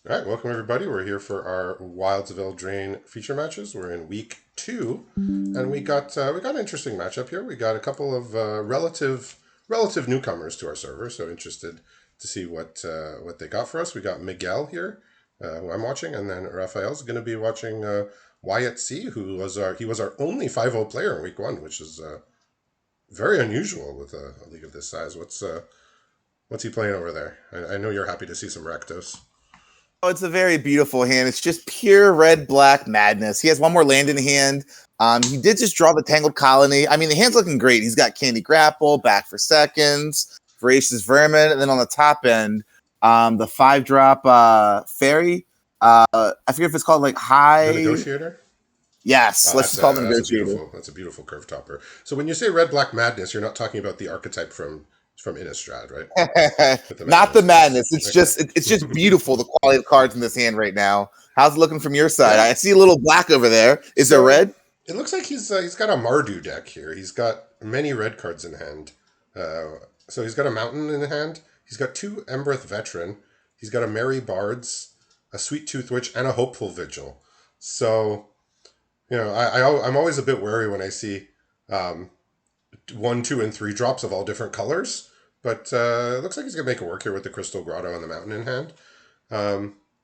All right, welcome everybody. We're here for our Wilds of Eldraine feature matches. We're in week 2, and we got an interesting matchup here. We got a couple of relative newcomers to our server, so interested to see what they got for us. We got Miguel here, who I'm watching, and then Raphael's going to be watching Wyatt C, he was our only 5-0 player in week 1, which is very unusual with a league of this size. What's he playing over there? I know you're happy to see some Rakdos. Oh, it's a very beautiful hand. It's just pure red-black madness. He has one more land in hand. He did just draw the Tangled Colony. I mean, the hand's looking great. He's got Candy Grapple, Back for Seconds, Voracious Vermin, and then on the top end, the 5-drop Fairy. I forget if it's called like The High. Negotiator? Yes, let's just call it the Negotiator. That's a beautiful curve topper. So when you say red black madness, you're not talking about the archetype from Innistrad, right? With the Not the madness. madness. It's Okay. just it's just beautiful. The quality of cards in this hand right now. How's it looking from your side? Yeah. I see a little black over there. Is there red? It looks like he's got a Mardu deck here. He's got many red cards in hand. So he's got a Mountain in hand. He's got 2 Embereth Veteran. He's got a Merry Bards, a Sweet Tooth Witch, and a Hopeful Vigil. So I'm always a bit wary when I see 1, 2, and 3 drops of all different colors. But it looks like he's gonna make it work here with the Crystal Grotto and the Mountain in hand.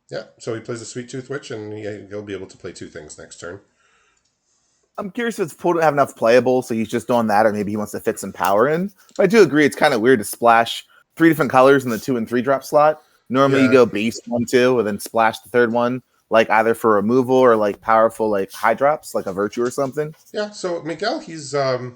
Yeah, so he plays a Sweet Tooth Witch, and he'll be able to play 2 things next turn. I'm curious if his pool don't have enough playable, so he's just doing that, or maybe he wants to fit some power in. But I do agree, it's kind of weird to splash 3 different colors in the 2 and 3 drop slot. Normally, you go base 1, 2, and then splash the third one, like either for removal or like powerful like high drops, like a Virtue or something. Yeah, so Miguel, he's 2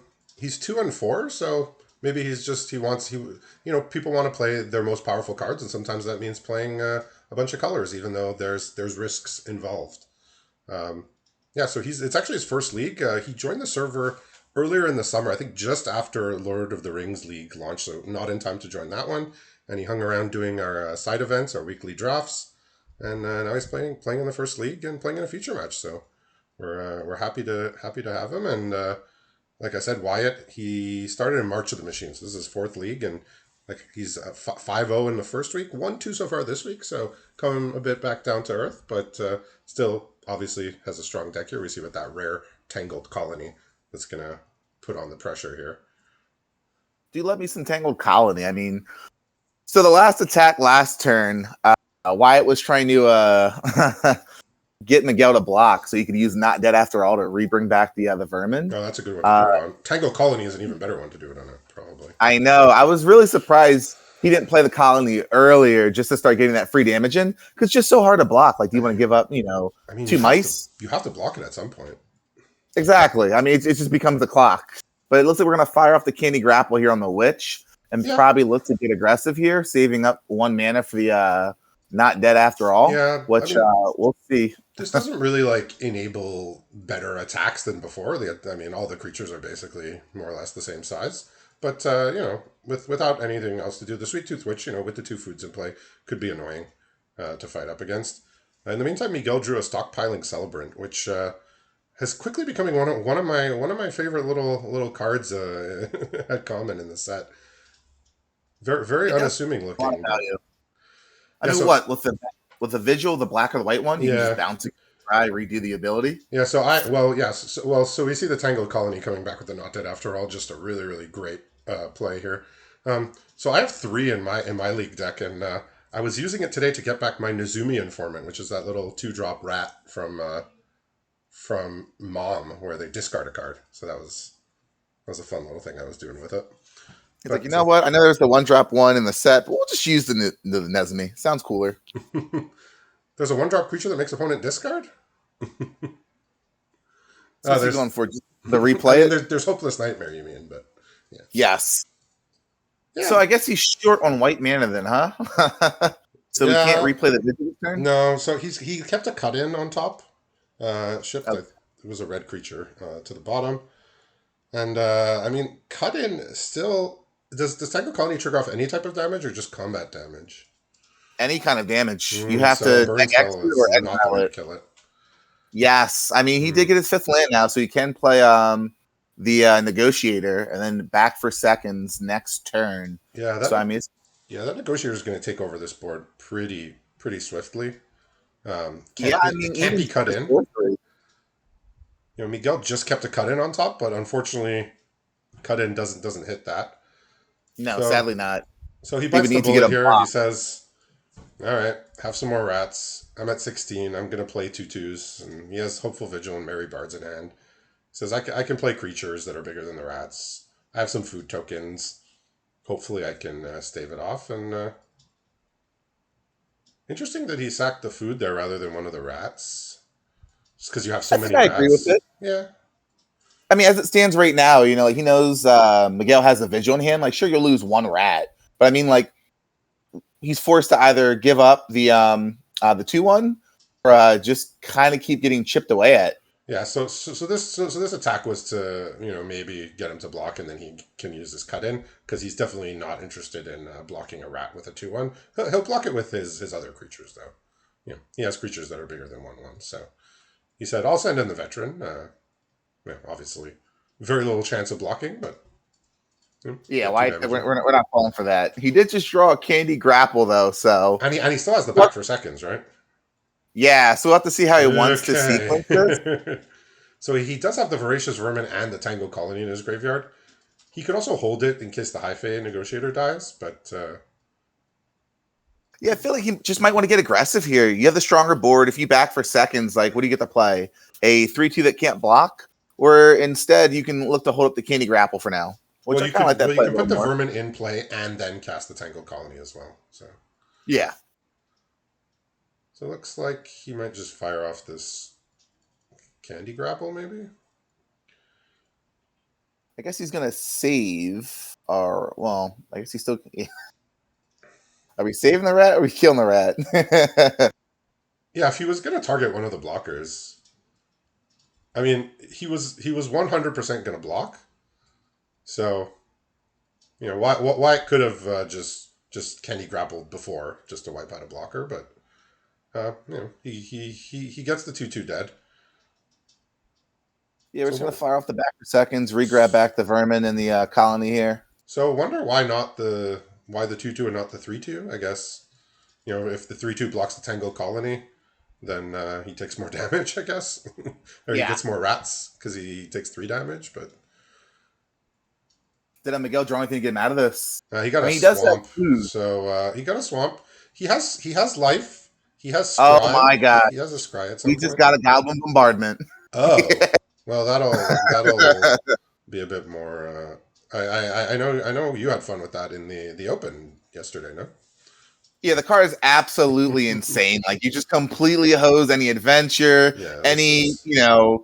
and 4, so maybe people want to play their most powerful cards, and sometimes that means playing a bunch of colors, even though there's risks involved. Yeah, so it's actually his first league. He joined the server earlier in the summer, I think just after Lord of the Rings League launched, so not in time to join that one. And he hung around doing our side events, our weekly drafts, and now he's playing in the first league and playing in a feature match. So we're happy to have him. And like I said, Wyatt, he started in March of the Machine, so this is his 4th league, and like he's 5-0 in the first week, 1-2 so far this week, so coming a bit back down to earth, but still obviously has a strong deck here. We see with that rare Tangled Colony that's gonna put on the pressure here. Do you let me some Tangled Colony? I mean, so the last attack last turn, Wyatt was trying to get Miguel to block so he could use Not Dead After All to rebring back the Vermin. Oh, that's a good one to do it on. Tangled Colony is an even better one to do it on, probably. I know. I was really surprised he didn't play the Colony earlier just to start getting that free damage in, because it's just so hard to block. Like, do you want to give up, 2 mice? You have to block it at some point. Exactly. I mean, it just becomes the clock. But it looks like we're going to fire off the Candy Grapple here on the Witch and probably look to get aggressive here, saving up 1 mana for the Not Dead After All. Yeah, which we'll see. This doesn't really enable better attacks than before. All the creatures are basically more or less the same size. But without anything else to do, the Sweet Tooth Witch, with the 2 foods in play, could be annoying to fight up against. In the meantime, Miguel drew a Stockpiling Celebrant, which has quickly becoming one of my favorite little cards at common in the set. Very very unassuming looking. I mean, what with the visual, the black or the white one, you can just bounce it, try redo the ability. Yeah. So we see the Tangled Colony coming back with the Not Dead After All, just a really really great play here. So I have 3 in my league deck, and I was using it today to get back my Nezumi Informant, which is that little 2-drop rat from Mom, where they discard a card. So that was a fun little thing I was doing with it. He's like, you know what? I know there's the 1-drop one in the set, but we'll just use the Nezumi. Sounds cooler. There's a 1-drop creature that makes opponent discard? There's going for the replay. There's Hopeless Nightmare, you mean, but yeah. Yes. Yeah. So I guess he's short on white mana then, huh? So we can't replay the Vigil turn? No, so he kept a cut in on top. Shift, it was a red creature to the bottom. And cut in still. Does Tangled Colony trigger off any type of damage or just combat damage? Any kind of damage. You have to or exile it. Kill it. Yes. I mean, he did get his 5th land now, so he can play the Negotiator and then Back for Seconds next turn. Yeah. That Negotiator is going to take over this board pretty swiftly. Yeah, I It mean, can't even be cut for in. sorcery. Miguel just kept a cut in on top, but unfortunately, cut in doesn't hit that. No, So sadly not. so he He would bites the need to get bullet a here. He block. says, "All right, have some more rats. I'm at 16. I'm gonna play 2/2s." And he has Hopeful Vigil and Merry Bards in hand. He says, I can play creatures that are bigger than the rats. I have some food tokens. Hopefully, I can stave it off." And interesting that he sacked the food there rather than one of the rats. Just because you have so I think many I agree with rats. it. Yeah. I mean, as it stands right now, like he knows Miguel has a vigil in hand. Like, sure, you'll lose one rat, but I mean, like, he's forced to either give up the 2/1 or just kind of keep getting chipped away at. Yeah, so this attack was to maybe get him to block, and then he can use this cut in because he's definitely not interested in blocking a rat with a 2/1. He'll block it with his other creatures though. He has creatures that are bigger than 1/1. So he said, "I'll send in the veteran." Obviously, very little chance of blocking, but Yeah, get two why damage in. we're not falling for that. He did just draw a candy grapple though, so And he still has the back for seconds, right? yeah. So we'll have to see how he wants to sequence this. Okay. So he does have the Voracious Vermin and the Tangled Colony in his graveyard. He could also hold it in case the High Fae Negotiator dies, but Yeah, I feel like he just might want to get aggressive here. You have the stronger board. If you back for seconds, like, what do you get to play? A 3/2 that can't block? Or instead, you can look to hold up the candy grapple for now, which I kind of like that you play a can little put the more. Vermin in play and then cast the Tangled Colony as well. Yeah. So it looks like he might just fire off this Candy Grapple, maybe? I guess he's going to save. Or, well, I guess he's still. Yeah. Are we saving the rat or are we killing the rat? Yeah, if he was going to target one of the blockers, I mean, he was 100% going to block. So, Wyatt could have just Candy grappled before just to wipe out a blocker, but he gets the 2/2 dead. Yeah, we're So just going to fire off the back for seconds, re-grab back the vermin in the colony here. So wonder why the 2/2 and not the 3/2. I guess if the 3/2 blocks the Tangled Colony, then he takes more damage. I guess, or he Yeah. gets more rats because he takes 3 damage. But Did Miguel draw anything to get him out of this? he got I a mean, he does have swamp. food. So he got a swamp. He has life. He has Oh scry. my god. He has a scry at We some just point. got a goblin bombardment. Oh, well, that'll be a bit more. I know you had fun with that in the open yesterday, no? Yeah, the car is absolutely insane. Like, you just completely hose any adventure, Yeah, any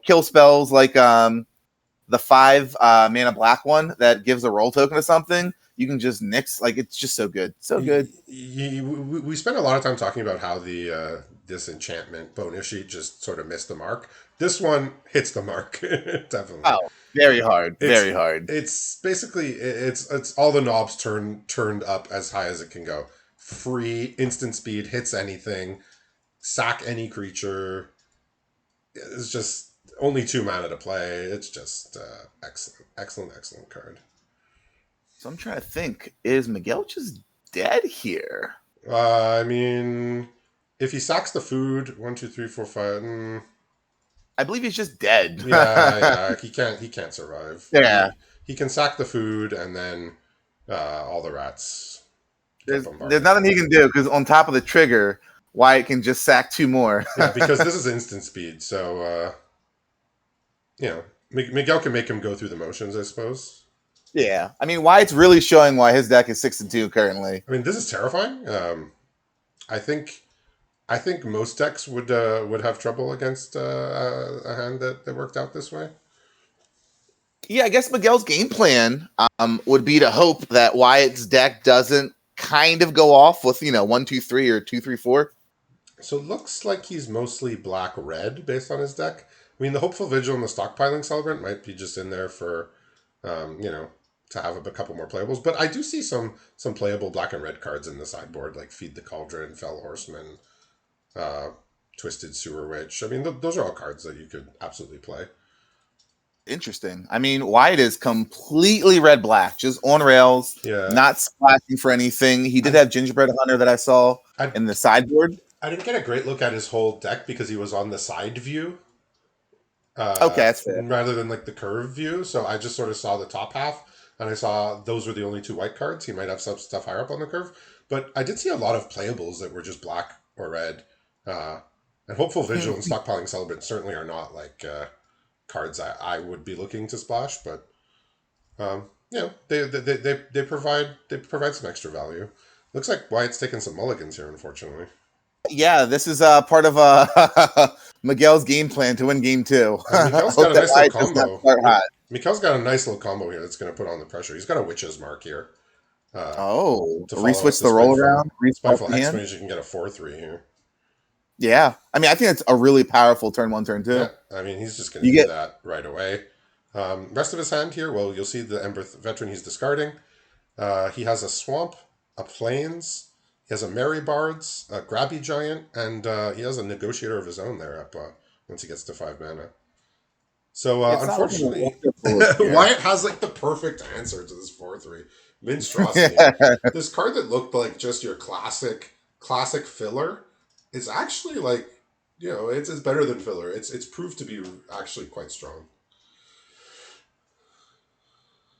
kill spells like the 5 mana black one that gives a roll token to something. You can just nix. Like, it's just so good, so good. We spent a lot of time talking about how the disenchantment bonus sheet just sort of missed the mark. This one hits the mark definitely. Oh, very hard, It's very hard. it's basically it's all the knobs turned up as high as it can go. Free instant speed, hits anything, sack any creature. It's just only 2 mana to play. It's just excellent card. So I'm trying to think: is Miguel just dead here? I mean, if he sacks the food, 1, 2, 3, 4, 5. I believe he's just dead. Yeah, he can't survive. Yeah. He can sack the food and then all the rats get There's bombarded. nothing he can do because on top of the trigger, Wyatt can just sack 2 more. Yeah, because this is instant speed, so Miguel can make him go through the motions, I suppose. Yeah, I mean, Wyatt's really showing why his deck is 6-2 currently. I mean, this is terrifying. I think most decks would have trouble against a hand that worked out this way. Yeah, I guess Miguel's game plan would be to hope that Wyatt's deck doesn't kind of go off with 1, 2, 3 or 2, 3, 4. So it looks like he's mostly black-red based on his deck. I mean, the Hopeful Vigil and the Stockpiling Celebrant might be just in there for, to have a couple more playables. But I do see some playable black and red cards in the sideboard, like Feed the Cauldron, Fell Horseman, Twisted Sewer Witch. I mean, those are all cards that you could absolutely play. Interesting. I mean, Wyatt is completely red-black, just on rails, Yeah. not splashing for anything. He did have Gingerbread Hunter that I saw in the sideboard. I didn't get a great look at his whole deck because he was on the side view Okay, that's fair. rather than like the curve view. So I just sort of saw the top half, and I saw those were the only two white cards. He might have some stuff higher up on the curve, but I did see a lot of playables that were just black or red. Uh, and Hopeful Vigil and Stockpiling Celebrant certainly are not like cards I would be looking to splash, but they provide some extra value. Looks like Wyatt's taking some mulligans here, unfortunately. Yeah, this is part of Miguel's game plan to win game two. Mikael's got Hope a that nice little Wyatt does not combo. start hot. Mikael's got a nice little combo here that's going to put on the pressure. He's got a Witch's Mark here uh, Oh, to follow up reswitch the the roll around, Spiteful reswitch the hand. Hexmage. You can get a 4/3 here. Yeah, I mean, I think it's a really powerful turn one, turn two. Yeah, I mean, he's just going to do that right away. Rest of his hand here, well, you'll see the Ember Veteran he's discarding. He has a Swamp, a Plains, he has a Merry Bards, a Grabby Giant, and he has a Negotiator of his own there up once he gets to 5 mana. So It's not looking unfortunately, wonderful here. Wyatt has like the perfect answer to this 4/3 Minstrosity. This card that looked like just your classic filler is actually like it's better than filler. It's proved to be actually quite strong.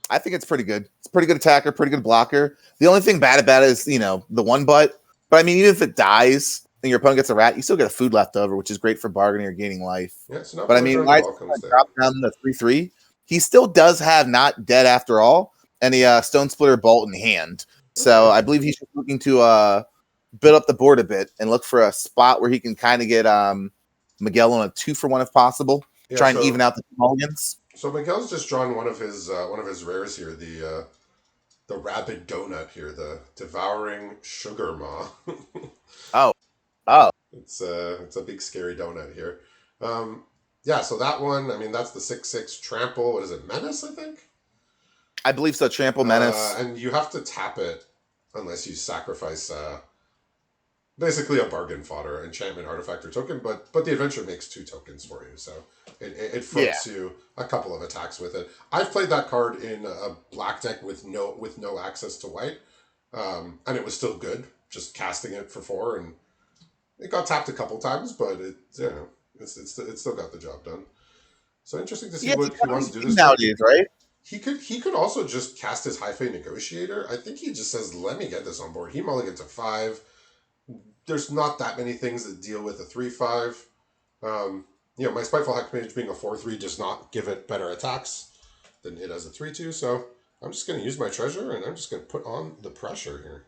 I think it's pretty good. It's a pretty good attacker, pretty good blocker. The only thing bad about it is, the one butt. But I mean, even if it dies and your opponent gets a rat, you still get a food left over, which is great for bargaining or gaining life. Yeah, so now But I mean, why drop down the 3/3? He still does have not dead after all, and a Stone Splitter Bolt in hand. So I believe he's just looking to build up the board a bit and look for a spot where he can kind of get Miguel on a 2-for-1 if possible. Yeah, try and even out the mulligans. So Miguel's just drawn one of his rares here, the Rabid Donut here, the Devouring Sugar Maw. Oh. It's a big scary donut here. Yeah, so that one, I mean, that's the 6/6 Trample. What is it, Menace, I think? I believe so, Trample Menace. And you have to tap it unless you sacrifice basically a bargain fodder, enchantment, artifact, or token, but the adventure makes 2 tokens for you, so it fronts you a couple of attacks with it. I've played that card in a black deck with no access to white, and it was still good, just casting it for 4, and it got tapped a couple times, but it's still got the job done. So interesting to see what he wants to do this nowadays, right? He could also just cast his High Fate Negotiator. I think he just says, "Let me get this on board." He mulligans a 5. There's not that many things that deal with a 3/5. My Spiteful Hexmage being a 4/3 does not give it better attacks than it has a 3/2. So I'm just going to use my treasure and I'm just going to put on the pressure here.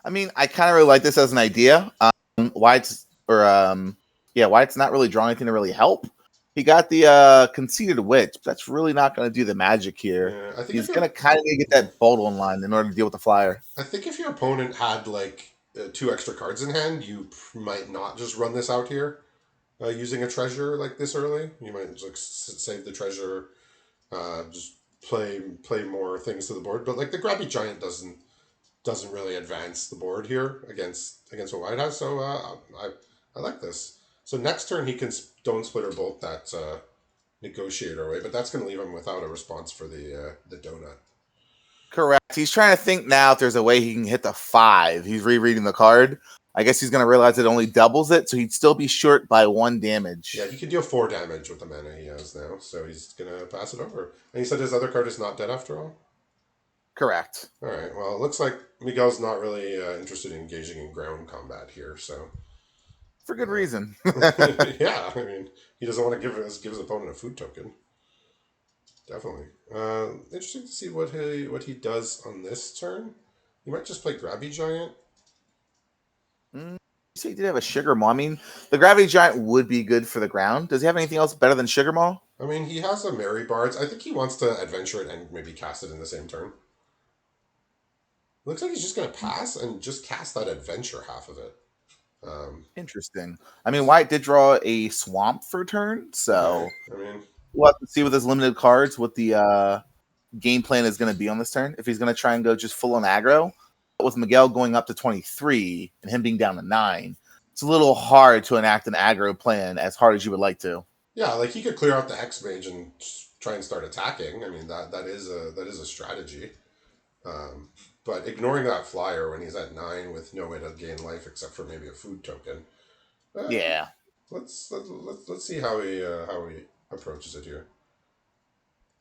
I mean, I kind of really like this as an idea. Wyatt's not really drawing anything to really help. He got the Conceited Witch. But that's really not going to do the magic here. Yeah, I think he's going to kind of get that bolt online in order to deal with the flyer. I think if your opponent had like 2 extra cards in hand, you might not just run this out here using a treasure like this early. You might just save the treasure, just play more things to the board. But like the Grabby Giant doesn't really advance the board here against what White has. So I like this. So next turn he can Stone Splitter Bolt that Negotiator away, but that's going to leave him without a response for the donut. Correct. He's trying to think now if there's a way he can hit the 5. He's rereading the card. I guess he's going to realize it only doubles it, so he'd still be short by 1 damage. Yeah, he could deal 4 damage with the mana he has now, so he's going to pass it over. And he said his other card is not dead after all? Correct. All right, well, it looks like Miguel's not really interested in engaging in ground combat here, so... For good reason. Yeah, I mean, he doesn't want to give his opponent a food token. Definitely. Interesting to see what he does on this turn. He might just play Grabby Giant. You say he did have a Sugar Maw. I mean, the Gravity Giant would be good for the ground. Does he have anything else better than Sugar Maw? I mean, he has a Merry Bards. I think he wants to adventure it and maybe cast it in the same turn. Looks like he's just going to pass and just cast that adventure half of it. Interesting. I mean, Wyatt did draw a Swamp for turn, so we'll have to see with his limited cards what the game plan is going to be on this turn. If he's going to try and go just full on aggro, with Miguel going up to 23 and him being down to 9, it's a little hard to enact an aggro plan as hard as you would like to. Yeah, like he could clear out the Hexmage and try and start attacking. I mean, that is a strategy. but ignoring that flyer when he's at 9 with no way to gain life except for maybe a food token. Uh, Yeah. let's see how he approaches it here.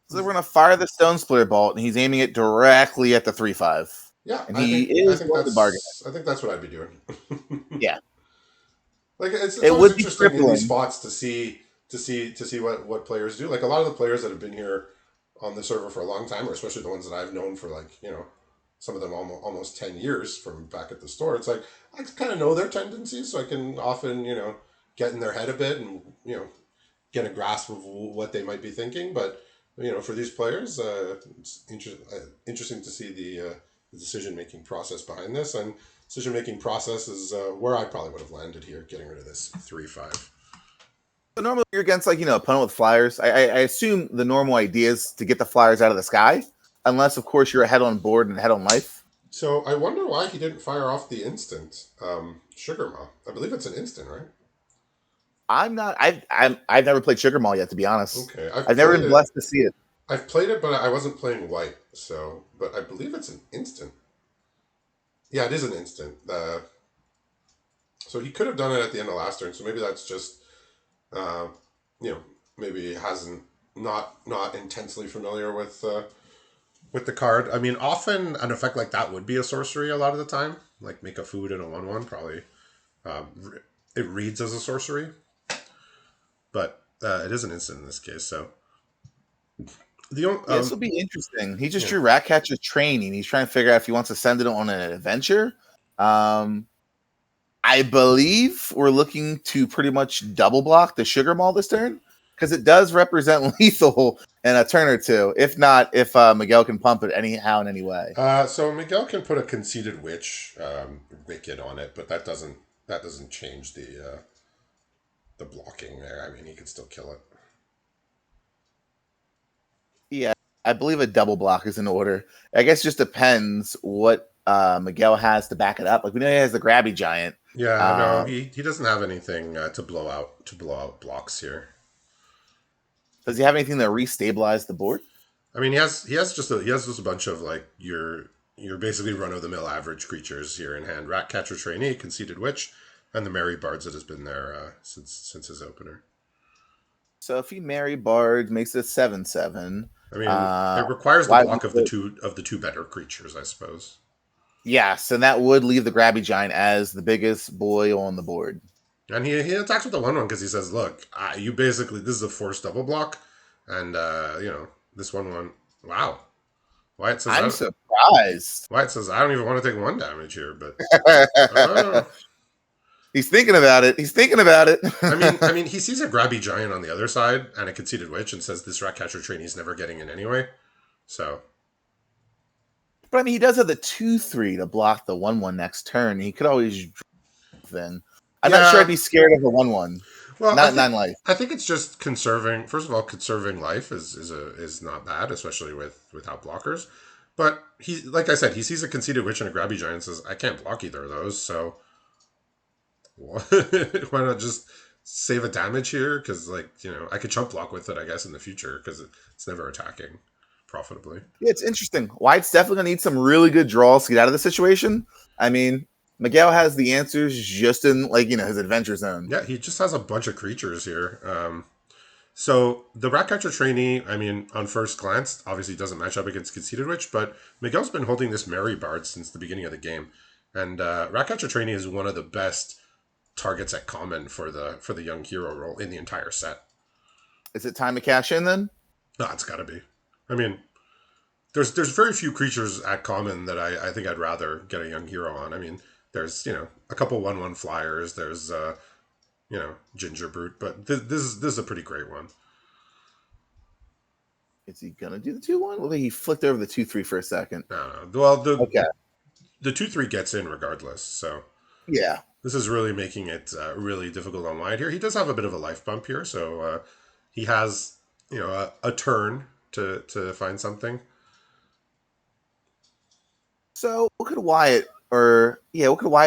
So we're gonna fire the Stone Splitter Bolt, and he's aiming it directly at the 3/5. Yeah, And I he think I is think going to bargain it. that's what I'd be doing. Yeah. Like it's It always would be interesting in these crippling. spots to see what players do. Like a lot of the players that have been here on the server for a long time, or especially the ones that I've known for like some of them almost 10 years from back at the store. It's like I kind of know their tendencies, so I can often get in their head a bit and get a grasp of what they might be thinking. But for these players, it's interesting to see the decision making process behind this, and decision making process is where I probably would have landed here, getting rid of this 3/5. So normally you're against opponent with flyers. I assume the normal idea is to get the flyers out of the sky, unless of course you're ahead on board and ahead on life. So I wonder why he didn't fire off the instant Sugar Ma. I believe it's an instant, right? I'm not. I've never played Sugar Mall yet, to be honest. Okay, I've I've never played been it. blessed to see it. I've played it, but I wasn't playing white. So, but I believe it's an instant. Yeah, it is an instant. So he could have done it at the end of last turn. So maybe that's just, uh, you know, maybe he hasn't not intensely familiar with the card. I mean, often an effect like that would be a sorcery a lot of the time. Like make a food and a 1/1 probably. It reads as a sorcery, but it is an instant in this case. So the only, Yeah, this will be interesting. He just yeah. drew Ratcatcher's training. He's trying to figure out if he wants to send it on an adventure. Um, I believe we're looking to pretty much double block the Sugar Mall this turn because it does represent lethal in a turn or two. If not, if Miguel can pump it anyhow in any way. So Miguel can put a conceited witch wicked on it, but that doesn't change the blocking there. I mean, he can still kill it. Yeah, I believe a double block is in order. I guess it just depends what Miguel has to back it up. Like we know he has the Grabby Giant. Yeah, no, Uh, he doesn't have anything to blow out blocks here. does he have anything to restabilize the board? I mean, he has just a bunch of like your basically run of the mill average creatures here in hand. Ratcatcher Trainee, Conceited Witch, and the Merry Bards that has been there since his opener. So if he marry Bard, makes it 7/7. I mean, Uh, it requires the why? block of the two better creatures, I suppose. Yes, and that would leave the Grabby Giant as the biggest boy on the board. And he attacks with the 1/1 because he says, "Look, you basically this is a forced double block, and this 1/1. Wow, Wyatt says I'm I surprised. Wyatt says I don't even want to take 1 damage here, but uh, He's thinking about it. He's thinking about it. I mean, he sees a grabby giant on the other side and a conceited witch, and says this Ratcatcher trainee's never getting in anyway. So But I mean, he does have the 2/3 to block the 1/1 next turn. He could always then. I'm not sure I'd yeah, be scared of the 1/1. well, Not at 9 life. I think it's just conserving. First of all, conserving life is not bad, especially without blockers. But he, like I said, he sees a conceited witch and a grabby giant and says, I can't block either of those, so why not just save a damage here? Because, like, I could chump block with it, I guess, in the future, because it's never attacking profitably. Yeah, it's interesting. White's definitely gonna need some really good draws to get out of the situation. I mean, Miguel has the answers just in his adventure zone. Yeah, he just has a bunch of creatures here. So the Ratcatcher trainee, I mean, on first glance, obviously doesn't match up against Conceited Witch, but Miguel's been holding this Merry Bard since the beginning of the game, and Ratcatcher trainee is one of the best targets at common for the young hero role in the entire set. Is it time to cash in then? No, it's got to be. I mean, there's very few creatures at common that I think I'd rather get a young hero on. I mean, there's a couple 1/1 flyers. There's Ginger Brute, but this is a pretty great one. Is he gonna do the 2/1? Well, he flicked over the 2/3 for a second. No. Well, Okay. the 2/3 gets in regardless. So Yeah. this is really making it really difficult on Wyatt here. He does have a bit of a life bump here, so he has a turn to find something. So what could Wyatt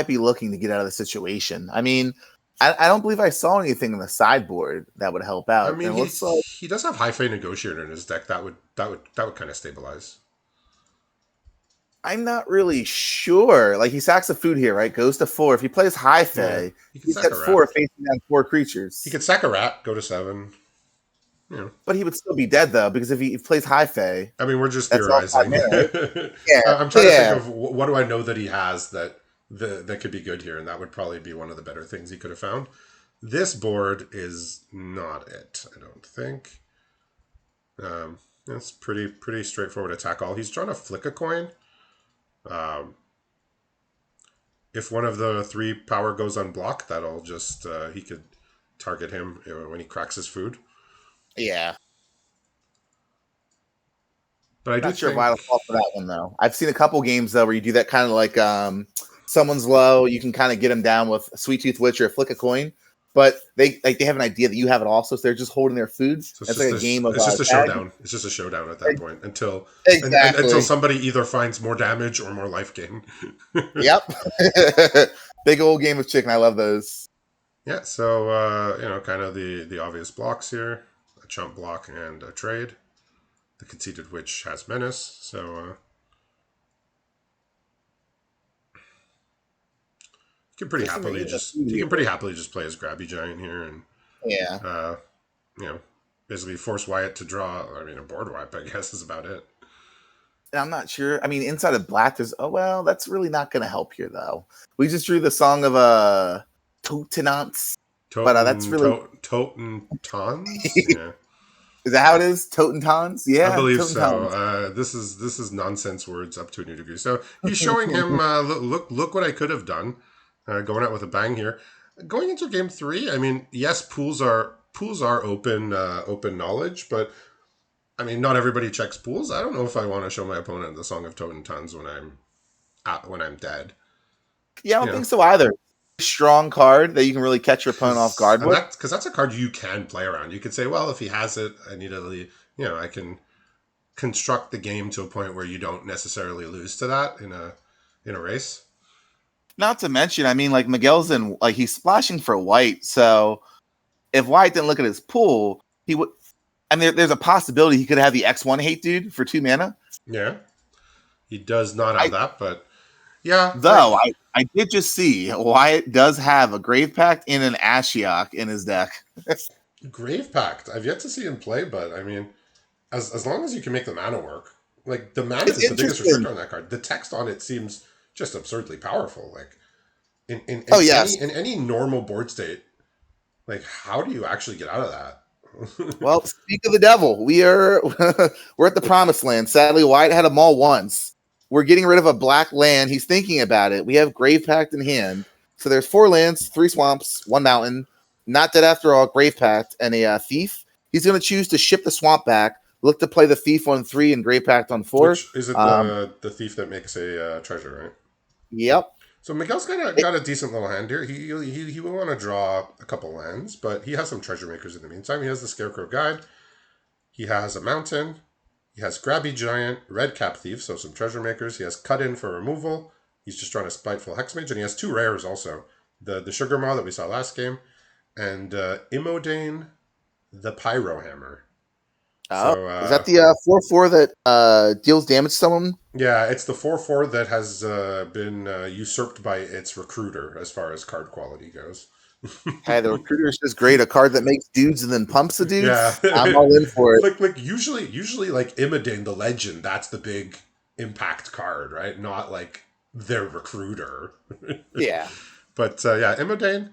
be looking to get out of the situation? I mean, I don't believe I saw anything in the sideboard that would help I out. mean, And it looks like he does have High Fate Negotiator in his deck. That would kind of stabilize. I'm not really sure. Like he sacks the food here, right? Goes to 4. If he plays high Yeah, fae, he could he's sack at a 4 rat. facing down 4 He creatures. could sack a rat, go to 7. You know, But he would still be dead though, because if he plays high fae, I mean, we're just that's all 5 theorizing. mana, right? Yeah, I'm trying to think yeah. of what do I know that he has that could be good here, and that would probably be one of the better things he could have found. This board is not it, I don't think. It's pretty straightforward attack all. He's trying to flick a coin. Um, if one of the 3 power goes unblocked, that'll just he could target him when he cracks his food. Yeah. But I do Not sure if think I'll fall for that one though. I've seen a couple games though where you do that kind of like someone's low, you can kind of get them down with a Sweet Tooth Witch or flick a coin, but they have an idea that you have it also, so they're just holding their food. so. It's like a game of It's just a tag. showdown. It's just a showdown at that point until until Exactly. somebody either finds more damage or more life gain. Yep. Big old game of chicken. I love those. Yeah. So kind of the obvious blocks here: a chump block and a trade. The conceited witch has menace, so There's some even a few he here. can pretty happily just play as grabby giant here and Yeah. uh, you know basically force Wyatt to draw. I mean, a board wipe, I guess, is about it. And I'm not sure. I mean, inside of black, there's that's really not going to help here though. We just drew the song of Totenance, but that's really Toten Tons? Yeah. is that how it is? Totentons? I Yeah, believe so. Totentons. This is nonsense words up to a new degree. So he's showing him look what I could have done, going out with a bang here. Going into game 3, I mean, yes, pools are open knowledge, but I mean, not everybody checks pools. I don't know if I want to show my opponent the Song of Toten Tons when I'm dead. Yeah, I You don't know, think so either. Strong card that you can really catch your opponent off because guard with. that's a card you can play around. You could say, well, if he has it, I need to, I can construct the game to a point where you don't necessarily lose to that in a race. Not to mention, I mean, like Miguel's in, like he's splashing for white. So if Wyatt didn't look at his pool, he would. And there's a possibility he could have the X1 hate dude for 2 mana. Yeah, he does not have I that, but yeah, though I did just see Wyatt does have a Grave Pact and an Ashiok in his deck. Grave Pact. I've yet to see him play, but I mean, as long as you can make the mana work, like the mana It's is the biggest interesting. restrictor on that card. The text on it seems just absurdly powerful. Like in in, Oh in yes. any in any normal board state, like how do you actually get out of that? Well, speak of the devil, we are we're at the promised land. Sadly, Wyatt had a maul once. We're getting rid of a black land. He's thinking about it. We have Grave Pact in hand. So there's 4 lands, 3 swamps, 1 mountain. Not dead after all. Grave Pact and a thief. He's going to choose to ship the swamp back. Look to play the thief on 3 and Grave Pact on 4. Which is it Um, the thief that makes a treasure, right? yep. So Miguel's got a decent little hand here. He will want to draw a couple lands, but he has some treasure makers in the meantime. He has the Scarecrow Guide. He has a mountain. He has Grabby Giant, Red Cap Thief, so some treasure makers. He has Cut In for removal. He's just trying to Spiteful Hexmage, and he has 2 rares also. The Sugar Maw that we saw last game, and Immodane, the Pyro Hammer. Oh, So is that the 4/4 that deals damage to someone? yeah, it's the 4/4 that has been usurped by its recruiter as far as card quality goes. Hey, the recruiter is just great. A card that makes dudes and then pumps the Yeah, dudes. I'm all in for it. like usually like Immodane the Legend, that's the big impact card, right? Not like their recruiter. Yeah. But yeah, Immodane.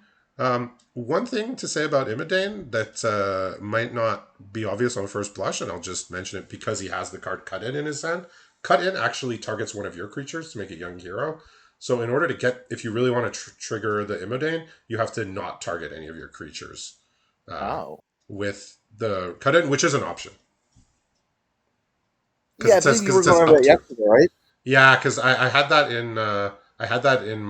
One thing to say about Immodane that might not be obvious on first blush, and I'll just mention it because he has the card Cut In his hand. Cut In actually targets one of your creatures to make a young hero. So in order to get, if you really want to trigger the Immodane, you have to not target any of your creatures Oh. with the Cut In, which is an option because Yeah, I believe you were going over up that to. yesterday, right? Yeah, because I had that in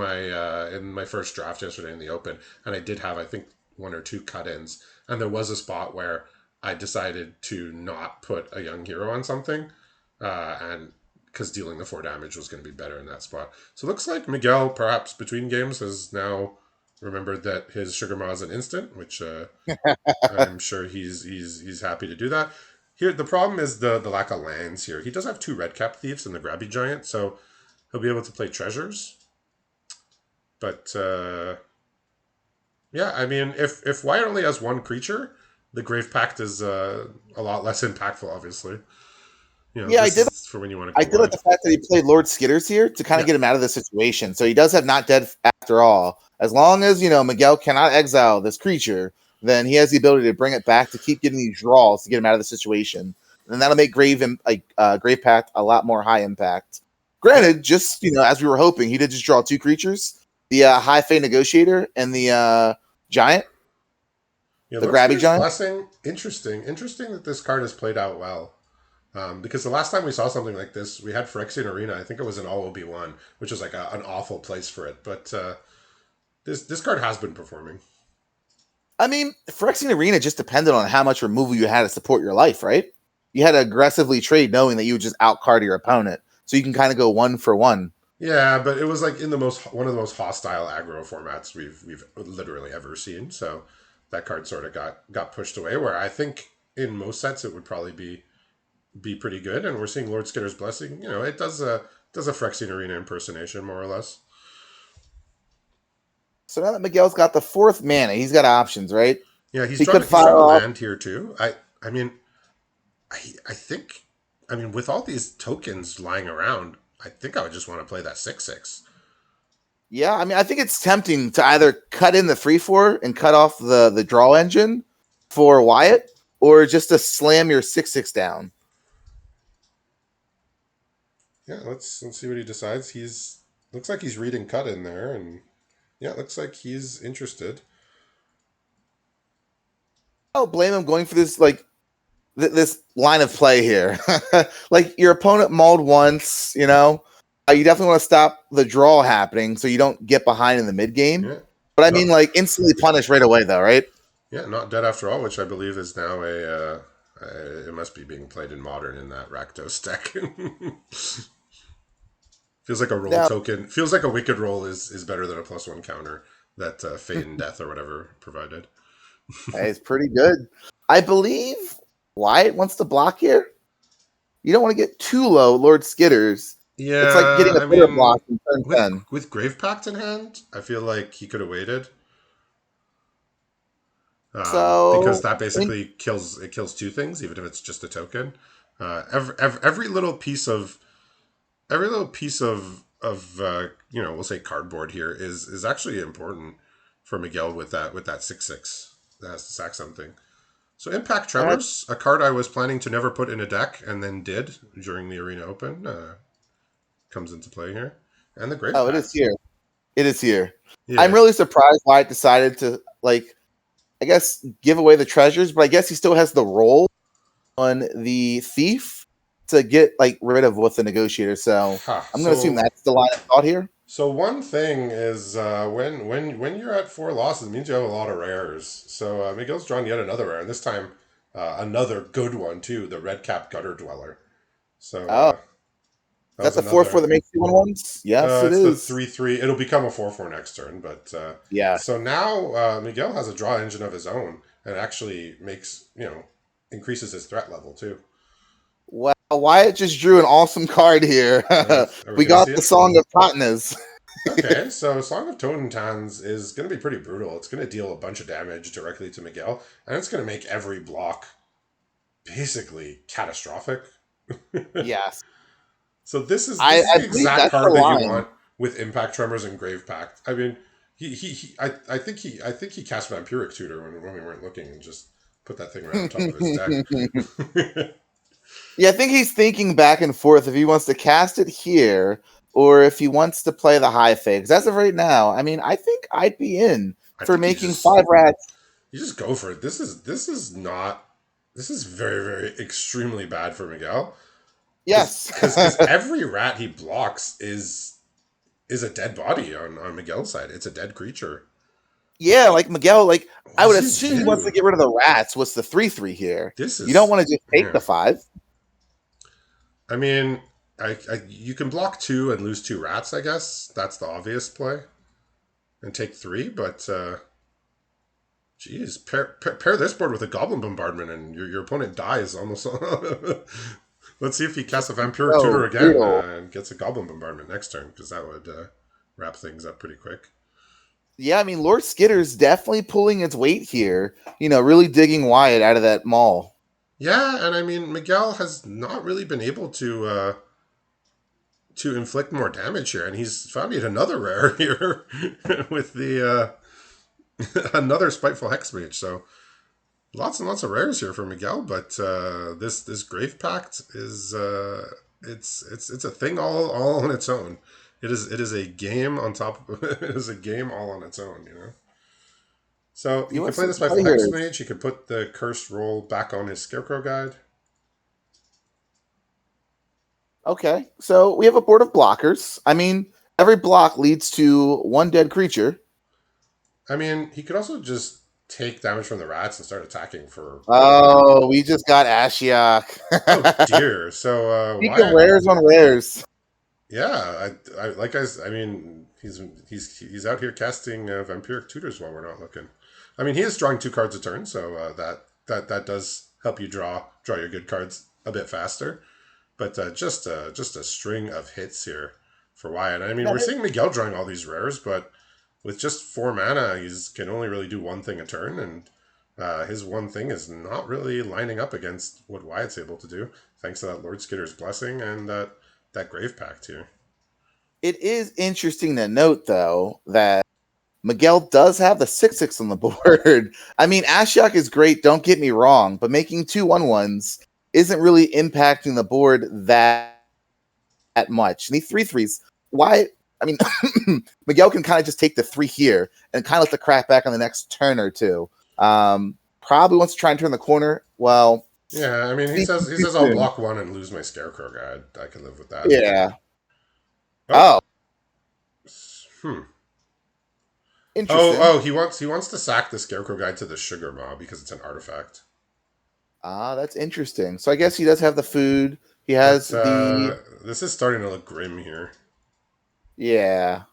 my first draft yesterday in the open, and I did have I think 1 or 2 cut-ins, and there was a spot where I decided to not put a young hero on something, and because dealing the 4 damage was going to be better in that spot. So it looks like Miguel, perhaps between games, has now remembered that his Sugar Maw is an instant, which I'm sure he's happy to do that. Here, the problem is the lack of lands here. He does have 2 red cap thieves and the grabby giant, so he'll be able to play treasures. But yeah, I mean, if Wyatt only has one creature, the Grave Pact is a lot less impactful. Obviously, Yeah, this is for when you want to I go did like wide. the fact that he played Lord Skitters here to kind of Yeah, get him out of the situation. So he does have not dead after all. As long as Miguel cannot exile this creature, then he has the ability to bring it back to keep getting these draws to get him out of the situation. And that'll make Grave Pact a lot more high impact. yeah, Granted, just as we were hoping, he did just draw two creatures: the High Fey Negotiator and the Giant, yeah. the Lord Grabby Skitter's Giant. Blessing. Interesting that this card has played out well. Because the last time we saw something like this, we had Phyrexian Arena. I think it was an all OB1, which was like an awful place for it. But this card has been performing. I mean, Phyrexian Arena just depended on how much removal you had to support your life, right? You had to aggressively trade knowing that you would just outcard your opponent. So you can kind of go one for one. Yeah, but it was like in the most one of the most hostile aggro formats we've literally ever seen. So that card sort of got pushed away. Where I think in most sets it would probably be pretty good. And we're seeing Lord Skitter's Blessing. It does a Phyrexian Arena impersonation more or less. So now that Miguel's got the fourth mana, he's got options, right? Yeah, He could he's fire drawn a off. land here too. I mean I think with all these tokens lying around, I think I would just want to play that 6/6. Yeah, I mean, I think it's tempting to either cut in the 3/4 and cut off the draw engine for Wyatt, or just to slam your 6/6 down. Yeah, let's see what he decides. He's looks like he's reading cut in there, and yeah, it looks like he's interested. I don't blame him going for this this line of play here. Like your opponent mauled once, you definitely want to stop the draw happening so you don't get behind in the mid game. Yeah, But I mean, not like instantly punish right away, though, right? yeah, not dead after all, which I believe is now it must be being played in modern in that Rakdos deck. Feels like a roll Now, token. Feels like a wicked roll is better than a +1 counter that Fate and Death or whatever provided. it's pretty good. I believe Wyatt wants to block here. You don't want to get too low, Lord Skitters. It's like Yeah, getting a I bitter mean, block in turn with 10. Grave Pact in hand, I feel like he could have waited, because So, that in, basically kills two things, even if it's just a token. Every little piece of we'll say cardboard here is actually important for Miguel with that 6/6 that has to sack something. So Impact uh, Tremors, a card I was planning to never put in a deck and then did during the Arena Open, comes into play here, and the Grave it is Pact. here. It is here. I'm Yeah, really surprised Wyatt decided to, I guess, give away the treasures, but I guess he still has the roll on the thief to get rid of with the negotiator. So ha. I'm going to assume that's the line of thought here. So one thing is when you're at 4 losses, it means you have a lot of rares. So Miguel's drawn yet another rare, and this time another good one too, the Red Cap Gutter Dweller. So Oh, is that that was the 4/4 another. that makes you one ones? Yes, it It's the is. 3/3. It'll become a 4/4 next turn, but Yeah. so now Miguel has a draw engine of his own, and actually makes increases his threat level too. Well, Wyatt just drew an awesome card here. Are we We gonna got see the it? Song of Totnes. Okay, so Song of Totentans is going to be pretty brutal. It's going to deal a bunch of damage directly to Miguel, and it's going to make every block basically catastrophic. Yes. So this I, is I the believe exact that's the card that you line. want with Impact Tremors and Grave Pact. I mean, I think he cast Vampiric Tutor when we weren't looking and just put that thing right on top of his deck. Yeah, I think he's thinking back and forth if he wants to cast it here or if he wants to play the high fade. Because as of right now, I mean, I think I'd be in I for think making 5 rats. you just go for it. This is very very extremely bad for Miguel Yes. because every rat he blocks is a dead body on Miguel's side. It's a dead creature. Yeah, like Miguel, What I would does he assume he wants to do? get rid of the rats. What's the 3/3 here? This You don't is want to just take yeah. the 5. I mean, you can block 2 and lose 2 rats. I guess that's the obvious play, and take 3. But geez, pair this board with a Goblin Bombardment, and your opponent dies almost. Let's see if he casts Just a Vampiric Tutor so again brutal. and gets a Goblin Bombardment next turn, because that would wrap things up pretty quick. Yeah, I mean, Lord Skitter's definitely pulling its weight here. Really digging Wyatt out of that maul. Yeah, and I mean, Miguel has not really been able to inflict more damage here, and he's found yet another rare here with the another Spiteful Hexmage. So lots and lots of rares here for Miguel, but this Grave Pact is it's a thing all on its own. It is a game on top. It is a game all on its own. So You he can want play some the Spiteful play here? Hexmage. He can put the Cursed Roll back on his Scarecrow Guide. Okay, so we have a board of blockers. I mean, every block leads to one dead creature. I mean, he could also just take damage from the rats and start attacking for one. Oh, we just got Ashiok. Oh dear. So Speaking of Wyatt, rares on rares. yeah, I mean, he's out here casting Vampiric Tutors while we're not looking. I mean, he is drawing 2 cards a turn, so that does help you draw your good cards a bit faster. But just a string of hits here for Wyatt. I mean, we're seeing Miguel drawing all these rares, but with just 4 mana, he's can only really do one thing a turn, and his one thing is not really lining up against what Wyatt's able to do, thanks to that Lord Skitter's Blessing and that Grave Pact here. It is interesting to note, though, that Miguel does have the 6/6 on the board. I mean, Ashiok is great, don't get me wrong, but making 2/1/1s isn't really impacting the board that much. And the 3/3s, why? I mean, Miguel can kind of just take the 3 here and kind of let the crap back on the next turn or two. Probably wants to try and turn the corner. Well, Yeah, I mean, he says I'll block 1 and lose my Scarecrow Guide. I can live with that. yeah. Oh, Oh, hmm. interesting. He wants to sack the Scarecrow Guide to the Sugar Maw because it's an artifact. That's interesting. So I guess he does have the food. He has But the this is starting to look grim here. yeah.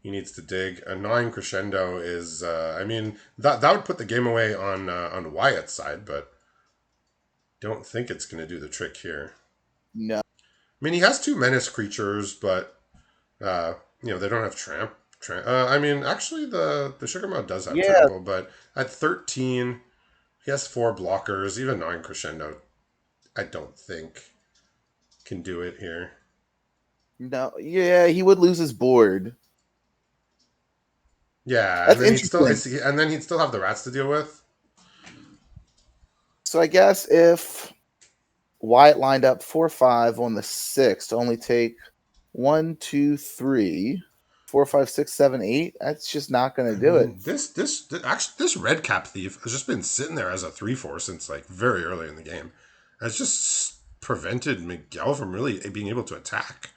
He needs to dig. A 9 crescendo is. I mean, that would put the game away on Wyatt's side, but don't think it's going to do the trick here. No. I mean, he has 2 menace creatures, but they don't have tramp. I mean, actually, the Sugar Mount does have Yeah. trample, but at 13, he has 4 blockers. Even 9 crescendo, I don't think can do it here. No. Yeah, he would lose his board. Yeah, That's interesting. and then he'd still have the rats to deal with. So I guess if Wyatt lined up 4/5 on the 6 to only take 1, 2, 3, 4, 5, 6, 7, 8, that's just not going to do it. This red cap thief has just been sitting there as a 3/4 since like very early in the game. It's just prevented Miguel from really being able to attack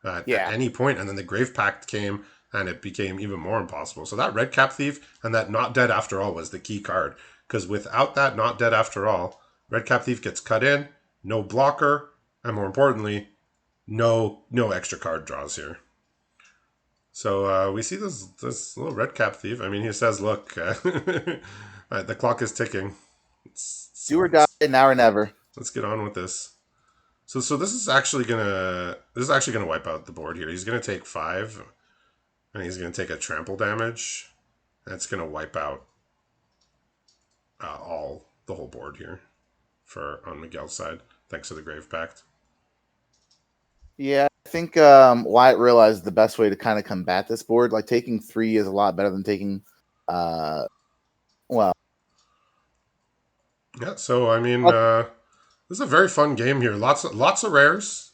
at any point. And then the Grave Pact came, and it became even more impossible. So that red cap thief and that not dead after all was the key card, because without that not dead after all, red cap thief gets cut in, no blocker, and more importantly, no extra card draws here. So we see this little red cap thief. I mean, he says, "Look, the clock is ticking. Do or die, now or never." Let's get on with this." So this is actually gonna wipe out the board here. He's gonna take 5, and he's gonna take a trample damage. That's gonna wipe out the whole board here on Miguel's side, thanks to the Grave Pact. Yeah, I think Wyatt realized the best way to kind of combat this board, like taking 3 is a lot better than taking, well. Yeah, so I mean, this is a very fun game here. Lots of rares,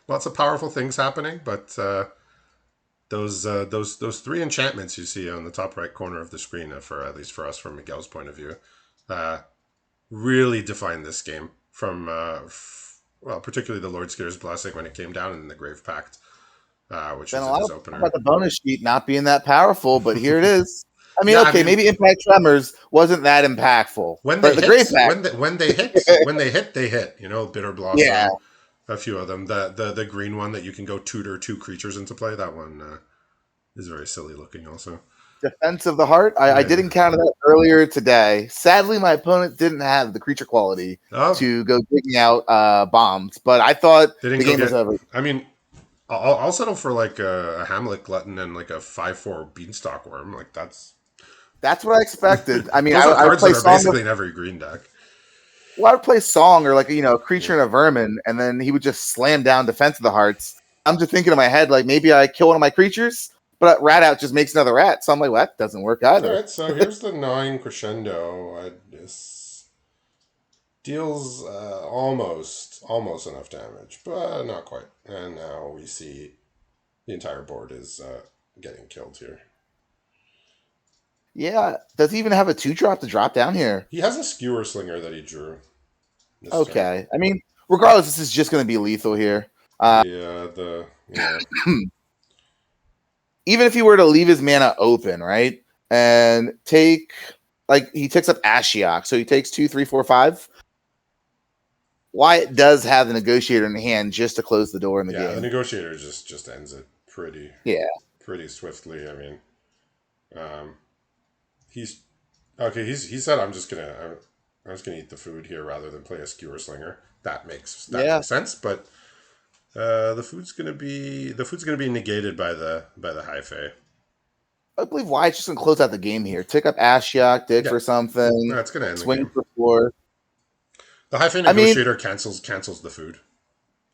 lots of powerful things happening. But those 3 enchantments you see on the top right corner of the screen, at least for us from Miguel's point of view, really define this game from. Particularly the Lord Skitter's Blessing when it came down, and the Grave Pact, which was in his opener. About the bonus sheet not being that powerful, but here it is. I mean, maybe Impact Tremors wasn't that impactful. When they hit, they hit. Bitter Blossom, a few of them. The green one that you can go tutor 2 creatures into play. That one is very silly looking also. Defense of the Heart. I Yeah. did encounter that earlier today. Sadly, my opponent didn't have the creature quality Oh, to go digging out bombs, but I thought they didn't the go game was get. over. I mean, I'll settle for like a Hamlet glutton and like a 5/4 beanstalk worm. Like That's what I expected. I mean, those are I would cards that play are Song of basically in every green deck. well, I would play Song or like a Yeah. creature and a vermin, and then he would just slam down Defense of the Hearts. I'm just thinking in my head, like maybe I kill one of my creatures, but Rat Out just makes another rat. So I'm like, well, that doesn't work All either. right, so here's the 9 crescendo. This deals almost enough damage, but not quite. And now we see the entire board is getting killed here. Yeah. Does he even have a 2-drop to drop down here? He has a skewer slinger that he drew this turn. Okay. I mean, regardless, this is just going to be lethal here. Yeah. Even if he were to leave his mana open, right, and take like he takes up Ashiok, so he takes 2, 3, 4, 5. Wyatt does have the negotiator in hand just to close the door in the Yeah, the game. negotiator just ends it Yeah. pretty swiftly. I mean, um, he's okay. He said I'm just gonna eat the food here rather than play a skewer slinger. Yeah. Makes sense, but the food's gonna be negated by the high fae. I believe Wyatt's just gonna close out the game here. Tick up Ashiok, dig Yeah, for something, that's gonna end the swing game. for 4. The high fae I mean, negotiator cancels the food.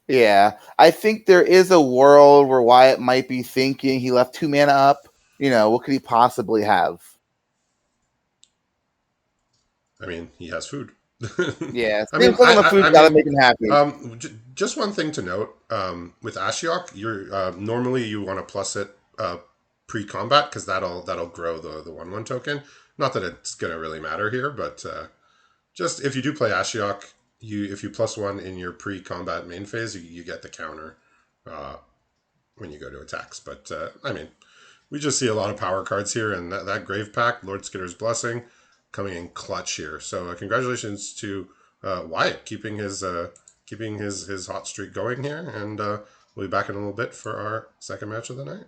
yeah. I think there is a world where Wyatt might be thinking he left 2 mana up. What could he possibly have? I mean, he has food. Yeah. I Same mean, click on the food, I gotta mean, make him happy. just one thing to note with Ashiok, you're normally you want to plus it pre-combat because that'll grow the 1/1 token. Not that it's gonna really matter here, but just if you do play Ashiok, if you plus one in your pre-combat main phase, you get the counter uh, when you go to attacks. But I mean, we just see a lot of power cards here, and that Grave Pact, Lord Skitter's Blessing, coming in clutch here. So congratulations to Wyatt keeping his hot streak going here, and we'll be back in a little bit for our second match of the night.